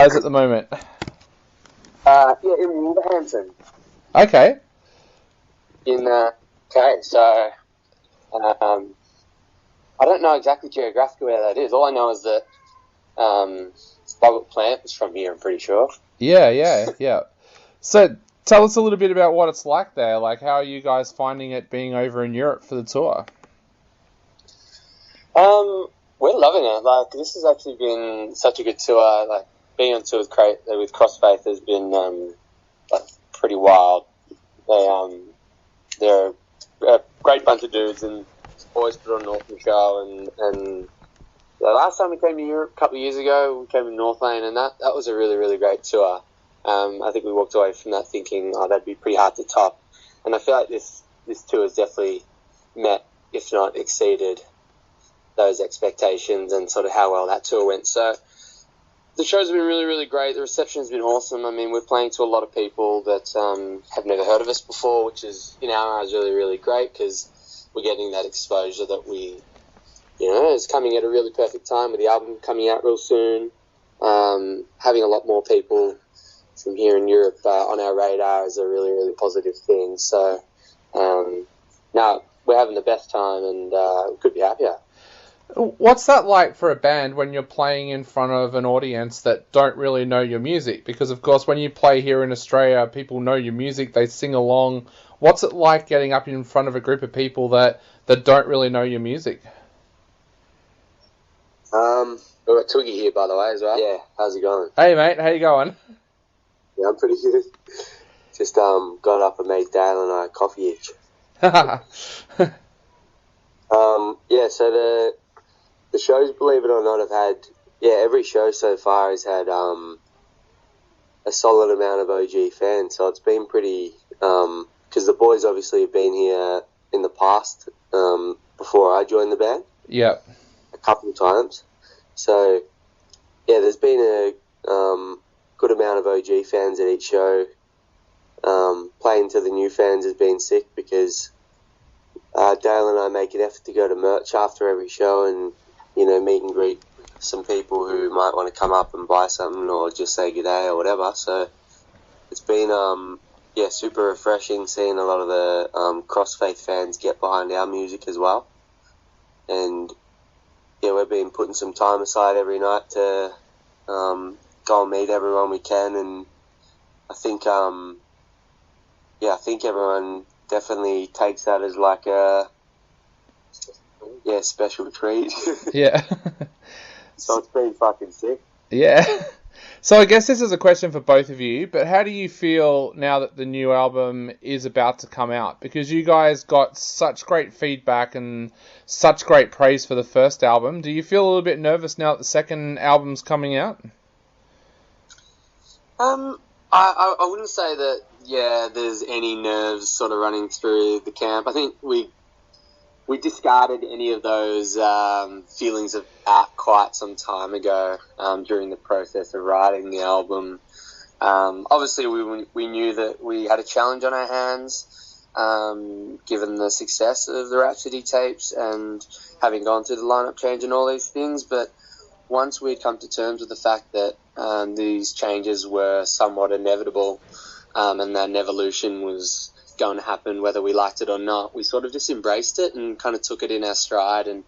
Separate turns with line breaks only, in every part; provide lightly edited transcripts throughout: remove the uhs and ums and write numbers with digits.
as at the moment?
Yeah, in Wolverhampton.
Okay.
Okay, so I don't know exactly geographically where that is. All I know is that Robert Plant was from here, I'm pretty sure.
Yeah. So tell us a little bit about what it's like there. Like, how are you guys finding it being over in Europe for the tour?
We're loving it. Like, this has actually been such a good tour. Like, being on tour with Crossfaith has been like pretty wild. They're a great bunch of dudes and always put on an awesome show. And the last time we came to Europe a couple of years ago, we came to North Lane, and that was a really, really great tour. I think we walked away from that thinking, oh, that'd be pretty hard to top. And I feel like this tour has definitely met, if not exceeded, those expectations and sort of how well that tour went. So the show's been really, really great. The reception's been awesome. I mean, we're playing to a lot of people that have never heard of us before, which is, in our eyes, really, really great because we're getting that exposure that is coming at a really perfect time with the album coming out real soon. Having a lot more people from here in Europe on our radar is a really, really positive thing. So, no, we're having the best time and we could be happier.
What's that like for a band when you're playing in front of an audience that don't really know your music? Because, of course, when you play here in Australia, people know your music, they sing along. What's it like getting up in front of a group of people that don't really know your music?
We've got Twiggy here, by the way, as well. Yeah, how's it going?
Hey, mate, how you going?
Yeah, I'm pretty good. Just got up and made Dale and I a coffee each. Yeah, so the shows, believe it or not, have had, every show so far has had a solid amount of OG fans. So it's been pretty, because the boys obviously have been here in the past before I joined the band.
Yeah.
A couple of times. So, yeah, there's been a good amount of OG fans at each show. Playing to the new fans has been sick because Dale and I make an effort to go to merch after every show and, meet and greet some people who might want to come up and buy something or just say good day or whatever. So it's been, super refreshing seeing a lot of the Crossfaith fans get behind our music as well. And, we've been putting some time aside every night to go and meet everyone we can. And I think, I think everyone definitely takes that as like a special treat.
Yeah.
So it's been fucking sick.
Yeah. So I guess this is a question for both of you, but how do you feel now that the new album is about to come out? Because you guys got such great feedback and such great praise for the first album. Do you feel a little bit nervous now that the second album's coming out?
I wouldn't say that, there's any nerves sort of running through the camp. I think we discarded any of those feelings of doubt quite some time ago during the process of writing the album. Obviously, we knew that we had a challenge on our hands, given the success of the Rhapsody tapes and having gone through the lineup change and all these things. But once we'd come to terms with the fact that these changes were somewhat inevitable and that an evolution was going to happen whether we liked it or not, we sort of just embraced it and kind of took it in our stride and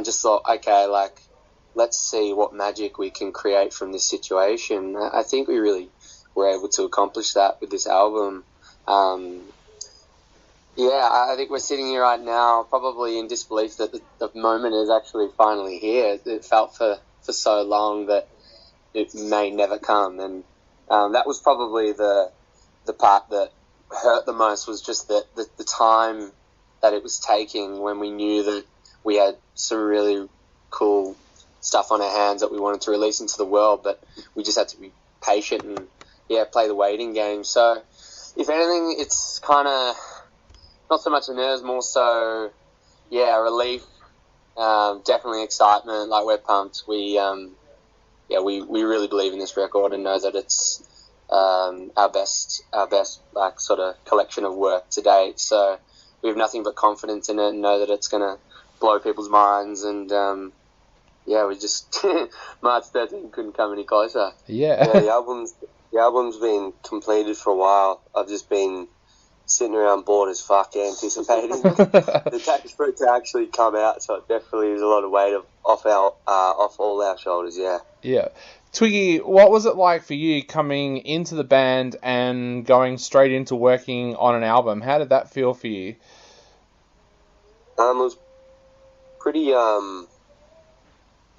just thought, okay, like, let's see what magic we can create from this situation. I think we really were able to accomplish that with this album. I think we're sitting here right now probably in disbelief that the moment is actually finally here. It felt for so long that it may never come, and that was probably the part that hurt the most, was just that the time that it was taking when we knew that we had some really cool stuff on our hands that we wanted to release into the world, but we just had to be patient and play the waiting game. So if anything, it's kind of not so much the nerves, more so relief, definitely excitement. Like, we're pumped. We really believe in this record and know that it's our best like sort of collection of work to date. So we have nothing but confidence in it and know that it's going to blow people's minds and yeah, we just March 13 couldn't come any closer.
Yeah.
Yeah, the album's been completed for a while. I've just been sitting around bored as fuck, anticipating the tax for it to actually come out. So it definitely is a lot of weight off all our shoulders. Yeah.
Yeah. Twiggy, what was it like for you coming into the band and going straight into working on an album? How did that feel for you?
It was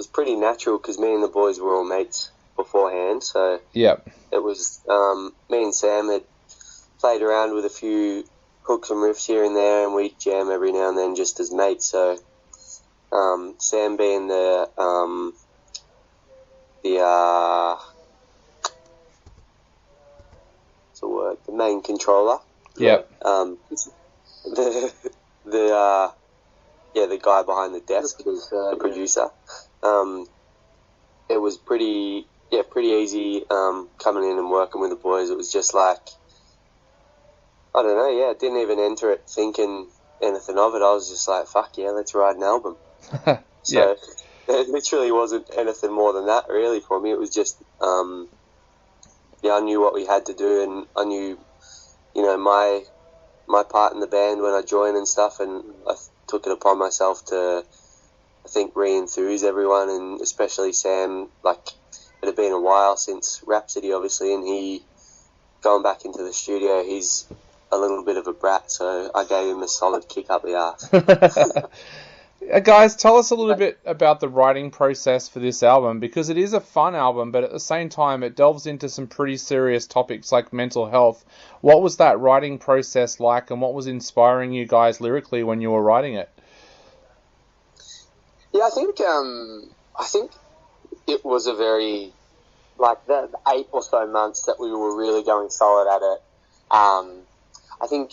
pretty natural because me and the boys were all mates beforehand. So
yeah,
it was me and Sam had played around with a few hooks and riffs here and there, and we'd jam every now and then just as mates. So Sam being the main controller.
Yep.
The guy behind the desk, the producer. It was pretty easy coming in and working with the boys. It was just like, I don't know, yeah, I didn't even enter it thinking anything of it. I was just like, fuck yeah, let's write an album. So it literally wasn't anything more than that really for me. It was just, I knew what we had to do, and I knew, my part in the band when I joined and stuff, and I took it upon myself to, I think, re-enthuse everyone, and especially Sam. Like, it had been a while since Rhapsody, obviously, and he, going back into the studio, he's a little bit of a brat, so I gave him a solid kick up the arse.
Guys, tell us a little bit about the writing process for this album, because it is a fun album, but at the same time it delves into some pretty serious topics like mental health. What was that writing process like, and what was inspiring you guys lyrically when you were writing it?
Yeah, I think it was a very, like, the 8 or so months that we were really going solid at it. I think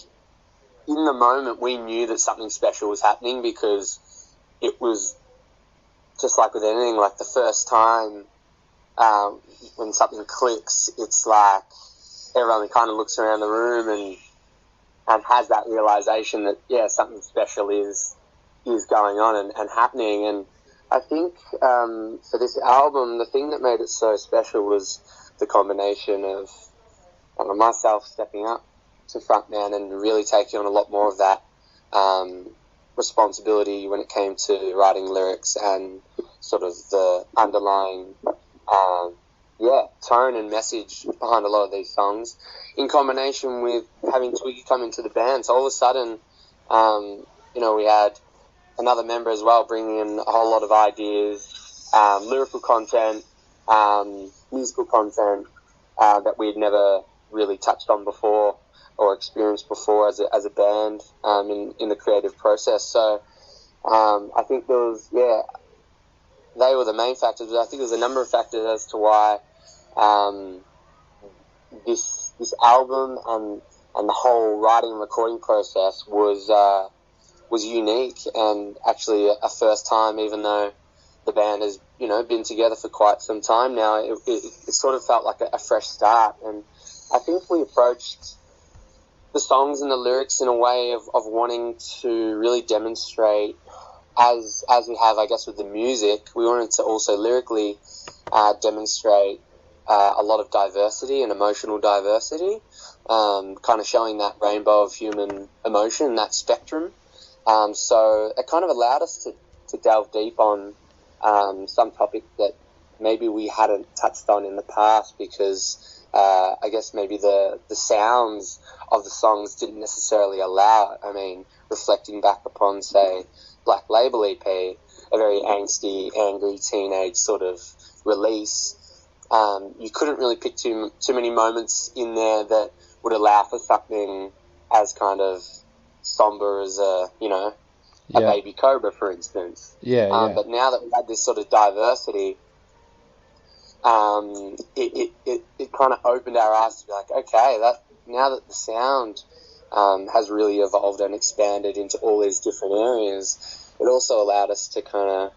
in the moment we knew that something special was happening, because it was just like with anything, like the first time when something clicks, it's like everyone kind of looks around the room and has that realization that, yeah, something special is going on and happening. And I think for this album, the thing that made it so special was the combination of myself stepping up to frontman and really taking on a lot more of that responsibility when it came to writing lyrics and sort of the underlying tone and message behind a lot of these songs, in combination with having Twiggy come into the band. So all of a sudden, we had another member as well bringing in a whole lot of ideas, lyrical content, musical content that we'd never really touched on before or experienced before as a band in the creative process. So I think there was, they were the main factors, but I think there's a number of factors as to why this album and the whole writing and recording process was unique, and actually a first time, even though the band has been together for quite some time now. It sort of felt like a fresh start, and I think we approached the songs and the lyrics in a way of wanting to really demonstrate, as we have, I guess, with the music, we wanted to also lyrically demonstrate a lot of diversity and emotional diversity, kind of showing that rainbow of human emotion, that spectrum. So it kind of allowed us to delve deep on some topics that maybe we hadn't touched on in the past, because I guess maybe the sounds of the songs didn't necessarily allow it. I mean, reflecting back upon, say, Black Label EP, a very angsty, angry teenage sort of release, you couldn't really pick too many moments in there that would allow for something as kind of somber as a baby cobra, for instance. But now that we had this sort of diversity, it kind of opened our eyes to be like, okay, now that the sound has really evolved and expanded into all these different areas, it also allowed us to kind of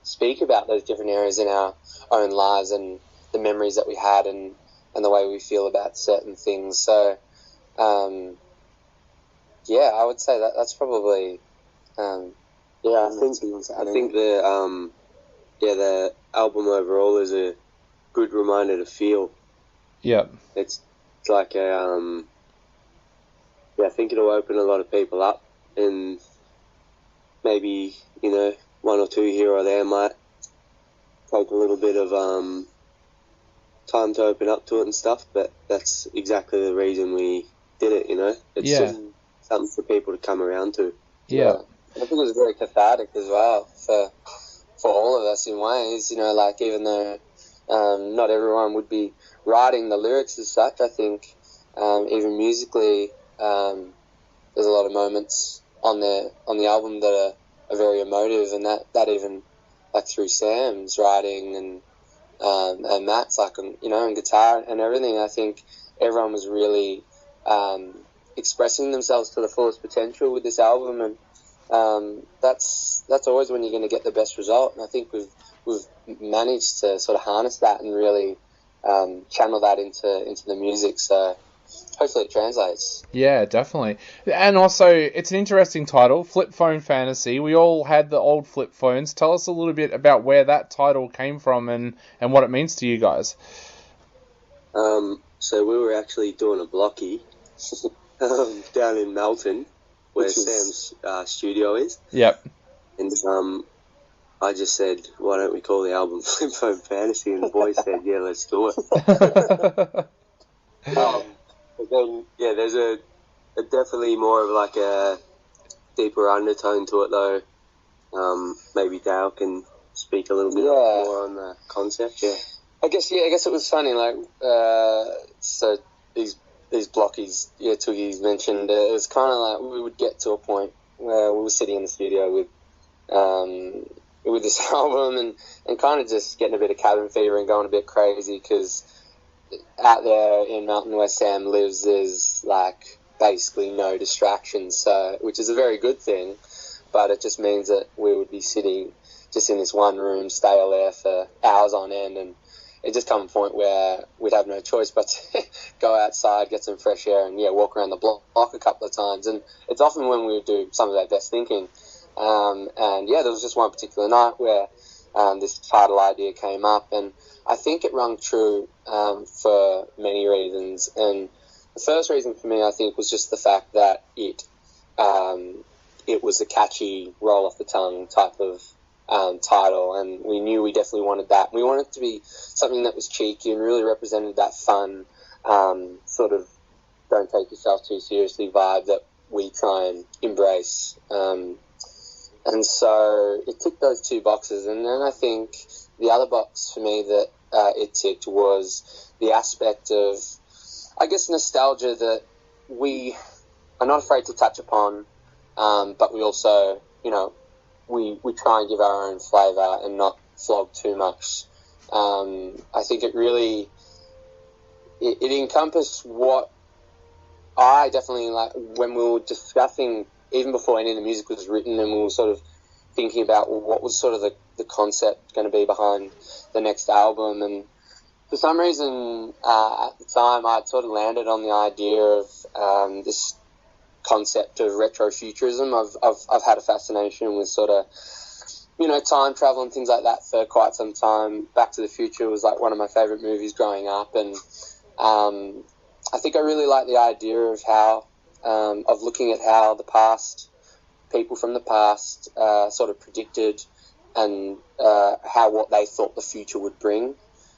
speak about those different areas in our own lives and the memories that we had and the way we feel about certain things. So, I would say that's probably, I think the album overall is a good reminder to feel.
Yep.
It's like a I think it'll open a lot of people up, and maybe, you know, one or two here or there might take a little bit of time to open up to it and stuff, but that's exactly the reason we did it, you know. It's just something for people to come around to.
Yeah.
I think it was very cathartic as well for all of us in ways, you know, like even though not everyone would be writing the lyrics as such, I think even musically there's a lot of moments on the album that are very emotive, and that even like through Sam's writing and Matt's like, you know, and guitar and everything, I think everyone was really expressing themselves to the fullest potential with this album, and that's always when you're going to get the best result. And I think we've managed to sort of harness that and really channel that into the music. So hopefully it translates.
Yeah, definitely. And also, it's an interesting title, Flip Phone Fantasy. We all had the old flip phones. Tell us a little bit about where that title came from and what it means to you guys.
So we were actually doing a blocky down in Melton, where Sam's studio is.
Yep.
And I just said, why don't we call the album Flip Phone Fantasy? And the boys said, yeah, let's do it. But then, yeah, there's a definitely more of like a deeper undertone to it, though. Maybe Dale can speak a little bit more on the concept. Yeah, I guess it was funny. Like, so these blockies, Twiggy mentioned. It was kind of like we would get to a point where we were sitting in the studio with this album and kind of just getting a bit of cabin fever and going a bit crazy, because out there in Melton where Sam lives, there's like basically no distractions, so which is a very good thing, but it just means that we would be sitting just in this one room, stale air for hours on end, and it just come a point where we'd have no choice but to go outside, get some fresh air, and walk around the block a couple of times. And it's often when we would do some of our best thinking. And there was just one particular night where this title idea came up, and I think it rung true for many reasons. And the first reason for me, I think, was just the fact that it was a catchy, roll off the tongue type of title, and we knew we definitely wanted that. We wanted it to be something that was cheeky and really represented that fun sort of don't take yourself too seriously vibe that we try and embrace. And so it ticked those two boxes. And then I think the other box for me that it ticked was the aspect of, I guess, nostalgia that we are not afraid to touch upon, but we also, we try and give our own flavour and not flog too much. I think it really, it encompassed what I definitely, like, when we were discussing, even before any of the music was written, and we were sort of thinking about what was sort of the concept going to be behind the next album. And for some reason, at the time, I sort of landed on the idea of this concept of retrofuturism. I've had a fascination with sort of, time travel and things like that for quite some time. Back to the Future was like one of my favourite movies growing up, and I think I really like the idea of how of looking at how the past, people from the past, sort of predicted and how what they thought the future would bring,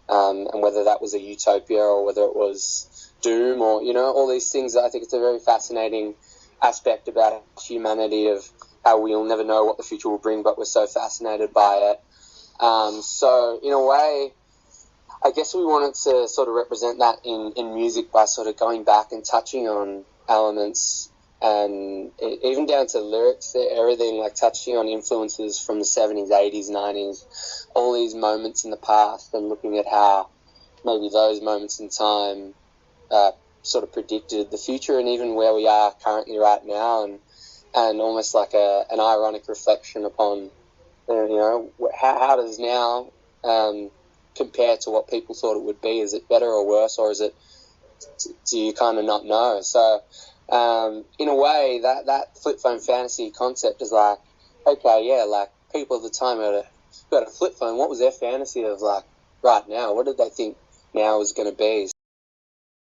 and whether that was a utopia or whether it was doom, or all these things. I think it's a very fascinating aspect about humanity, of how we'll never know what the future will bring, but we're so fascinated by it. So in a way, I guess we wanted to sort of represent that in music by sort of going back and touching on elements, and even down to lyrics, everything, like touching on influences from the 70s, 80s, 90s, all these moments in the past, and looking at how maybe those moments in time sort of predicted the future, and even where we are currently right now, and almost like an ironic reflection upon, how does now compare to what people thought it would be? Is it better or worse, or is it, do you kind of not know? So in a way, that flip phone fantasy concept is like, okay, yeah, like people at the time had a got a flip phone, what was their fantasy of like right now? What did they think now was going to be?